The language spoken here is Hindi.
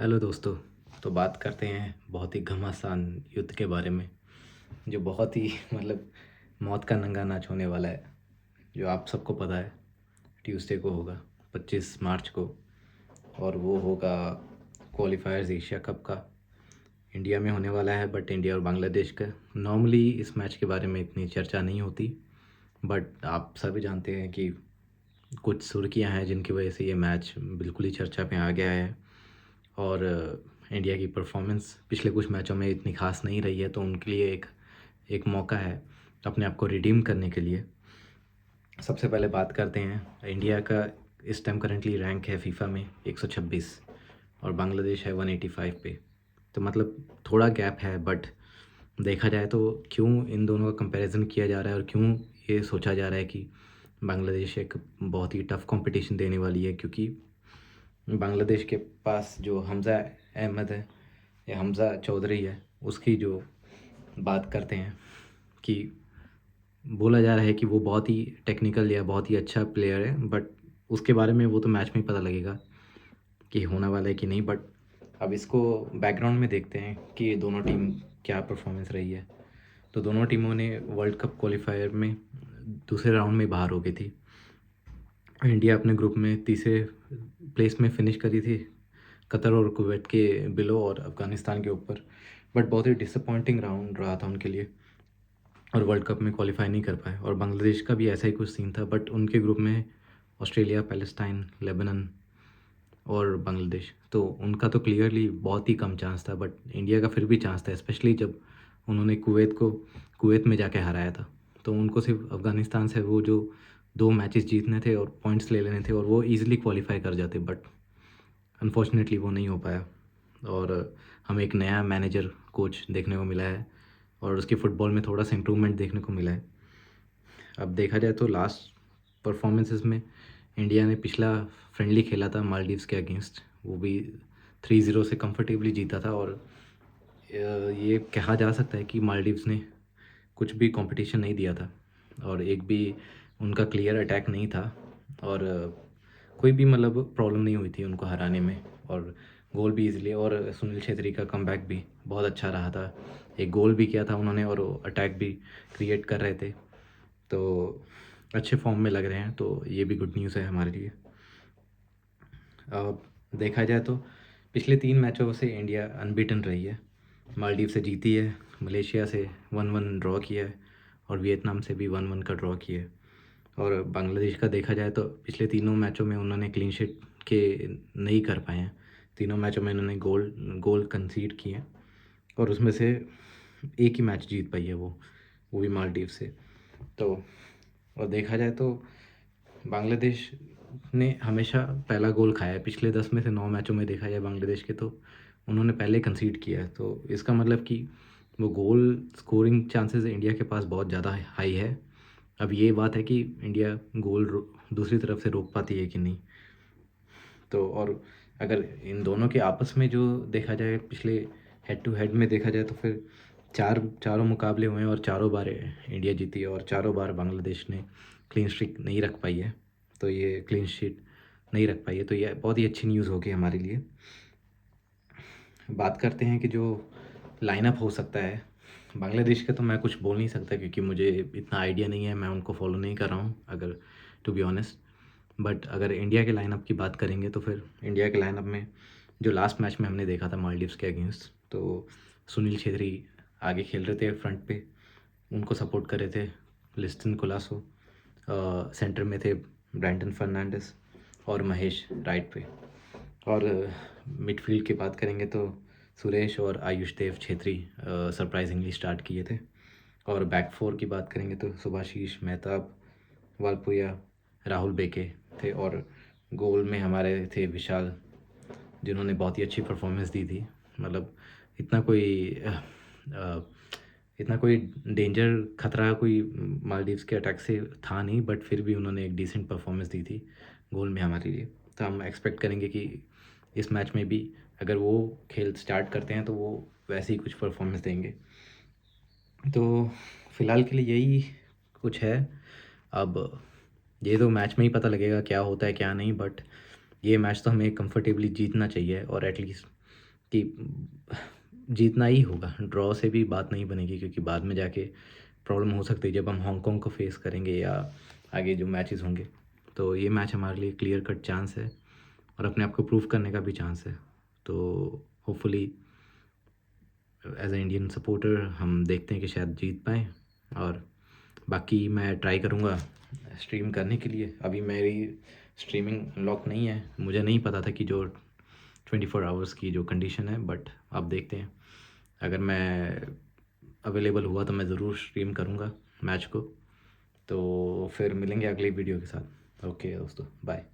हेलो दोस्तों। तो बात करते हैं बहुत ही घमासान युद्ध के बारे में, जो बहुत ही मतलब मौत का नंगा नाच होने वाला है। जो आप सबको पता है, ट्यूसडे को होगा 25 मार्च को, और वो होगा क्वालिफायर्स एशिया कप का। इंडिया में होने वाला है, बट इंडिया और बांग्लादेश का। नॉर्मली इस मैच के बारे में इतनी चर्चा नहीं होती, बट आप सभी जानते हैं कि कुछ सुर्खियां हैं जिनकी वजह से ये मैच बिल्कुल ही चर्चा में आ गया है। और इंडिया की परफॉर्मेंस पिछले कुछ मैचों में इतनी खास नहीं रही है, तो उनके लिए एक एक मौका है अपने आप को रिडीम करने के लिए। सबसे पहले बात करते हैं इंडिया का। इस टाइम करेंटली रैंक है फीफा में 126, और बांग्लादेश है 185 पे। तो मतलब थोड़ा गैप है, बट देखा जाए तो क्यों इन दोनों का कंपैरिजन किया जा रहा है और क्यों ये सोचा जा रहा है कि बांग्लादेश एक बहुत ही टफ़ कंपटीशन देने वाली है, क्योंकि बांग्लादेश के पास जो हमज़ा अहमद है या हमज़ा चौधरी है, उसकी जो बात करते हैं कि बोला जा रहा है कि वो बहुत ही टेक्निकल या बहुत ही अच्छा प्लेयर है, बट उसके बारे में वो तो मैच में ही पता लगेगा कि होने वाला है कि नहीं। बट अब इसको बैकग्राउंड में देखते हैं कि ये दोनों टीम क्या परफॉर्मेंस रही है। तो दोनों टीमों ने वर्ल्ड कप क्वालिफायर में दूसरे राउंड में बाहर हो गई थी। इंडिया अपने ग्रुप में तीसरे प्लेस में फिनिश करी थी, कतर और कुवैत के बिलो और अफ़गानिस्तान के ऊपर। बट बहुत ही डिसअपॉइंटिंग राउंड रहा था उनके लिए, और वर्ल्ड कप में क्वालिफाई नहीं कर पाए। और बांग्लादेश का भी ऐसा ही कुछ सीन था, बट उनके ग्रुप में ऑस्ट्रेलिया, पैलेस्टाइन, लेबनान और बांग्लादेश, तो उनका तो क्लियरली बहुत ही कम चांस था। बट इंडिया का फिर भी चांस था, स्पेशली जब उन्होंने कुवैत में जाके हराया था। तो उनको सिर्फ अफ़गानिस्तान से वो जो 2 मैचेस जीतने थे और पॉइंट्स ले लेने थे, और वो ईज़िली क्वालिफाई कर जाते। बट अनफॉर्चुनेटली वो नहीं हो पाया, और हमें एक नया मैनेजर कोच देखने को मिला है, और उसके फ़ुटबॉल में थोड़ा सा इम्प्रूवमेंट देखने को मिला है। अब देखा जाए तो लास्ट परफॉर्मेंसेस में इंडिया ने पिछला फ्रेंडली खेला था मालदीव्स के अगेंस्ट, वो भी 3-0 से कंफर्टेबली जीता था। और ये कहा जा सकता है कि मालदीव्स ने कुछ भी कंपटीशन नहीं दिया था, और एक भी उनका क्लियर अटैक नहीं था, और कोई भी मतलब प्रॉब्लम नहीं हुई थी उनको हराने में। और गोल भी इजीली, और सुनील छेत्री का कमबैक भी बहुत अच्छा रहा था। एक गोल भी किया था उन्होंने, और अटैक भी क्रिएट कर रहे थे। तो अच्छे फॉर्म में लग रहे हैं, तो ये भी गुड न्यूज़ है हमारे लिए। अब देखा जाए तो पिछले 3 मैचों से इंडिया अनबीटन रही है। मालदीव से जीती है, मलेशिया से 1-1 ड्रॉ किया है, और वियतनाम से भी 1-1 का ड्रॉ किया है। और बांग्लादेश का देखा जाए तो पिछले तीनों मैचों में उन्होंने क्लीन शीट के नहीं कर पाए हैं। तीनों मैचों में उन्होंने गोल गोल कंसीड किए हैं, और उसमें से एक ही मैच जीत पाई है वो भी मालदीव से। तो और देखा जाए तो बांग्लादेश ने हमेशा पहला गोल खाया है। पिछले 10 में से 9 मैचों में देखा जाए बांग्लादेश के, तो उन्होंने पहले कंसीड किया है। तो इसका मतलब कि वो गोल स्कोरिंग चांसेस इंडिया के पास बहुत ज़्यादा हाई है। अब ये बात है कि इंडिया गोल दूसरी तरफ से रोक पाती है कि नहीं। तो और अगर इन दोनों के आपस में जो देखा जाए पिछले हेड टू हेड में देखा जाए, तो फिर चारों मुकाबले हुए हैं, और चारों बार इंडिया जीती है, और चारों बार बांग्लादेश ने क्लीन स्ट्रिक नहीं रख पाई है। तो ये क्लीन शीट नहीं रख पाई है, तो ये बहुत ही अच्छी न्यूज़ होगी हमारे लिए। बात करते हैं कि जो लाइनअप हो सकता है बांग्लादेश का, तो मैं कुछ बोल नहीं सकता क्योंकि मुझे इतना आइडिया नहीं है, मैं उनको फॉलो नहीं कर रहा हूँ अगर, टू बी ऑनेस्ट। बट अगर इंडिया के लाइनअप की बात करेंगे, तो फिर इंडिया के लाइनअप में जो लास्ट मैच में हमने देखा था मालदीव्स के अगेंस्ट, तो सुनील छेत्री आगे खेल रहे थे फ्रंट पे, उनको सपोर्ट कर रहे थे लिस्टन कोलासो। सेंटर में थे ब्रैंडन फर्नांडिस और महेश राइट पे। और मिडफील्ड की बात करेंगे तो सुरेश और आयुष देव छेत्री सरप्राइजिंगली स्टार्ट किए थे। और बैक फोर की बात करेंगे तो सुभाशीष मेहताब, वालपुया, राहुल बेके थे। और गोल में हमारे थे विशाल, जिन्होंने बहुत ही अच्छी परफॉर्मेंस दी थी। मतलब इतना कोई अ, इतना कोई डेंजर खतरा कोई मालदीव्स के अटैक से था नहीं, बट फिर भी उन्होंने एक डिसेंट परफॉर्मेंस दी थी गोल में हमारे लिए। तो हम एक्सपेक्ट करेंगे कि इस मैच में भी अगर वो खेल स्टार्ट करते हैं, तो वो वैसे ही कुछ परफॉर्मेंस देंगे। तो फ़िलहाल के लिए यही कुछ है। अब ये तो मैच में ही पता लगेगा क्या होता है क्या नहीं, बट ये मैच तो हमें कंफर्टेबली जीतना चाहिए, और एटलीस्ट कि जीतना ही होगा, ड्रॉ से भी बात नहीं बनेगी, क्योंकि बाद में जाके प्रॉब्लम हो सकती है जब हम हांगकांग को फेस करेंगे या आगे जो मैचेस होंगे। तो ये मैच हमारे लिए क्लियर कट चांस है और अपने आप को प्रूव करने का भी चांस है। तो hopefully as a Indian supporter हम देखते हैं कि शायद जीत पाएँ। और बाकी मैं ट्राई करूँगा स्ट्रीम करने के लिए। अभी मेरी स्ट्रीमिंग अनलॉक नहीं है, मुझे नहीं पता था कि जो 24 आवर्स की जो कंडीशन है, बट अब देखते हैं। अगर मैं अवेलेबल हुआ तो मैं ज़रूर स्ट्रीम करूँगा मैच को। तो फिर मिलेंगे अगली वीडियो के साथ। ओके दोस्तों, बाय।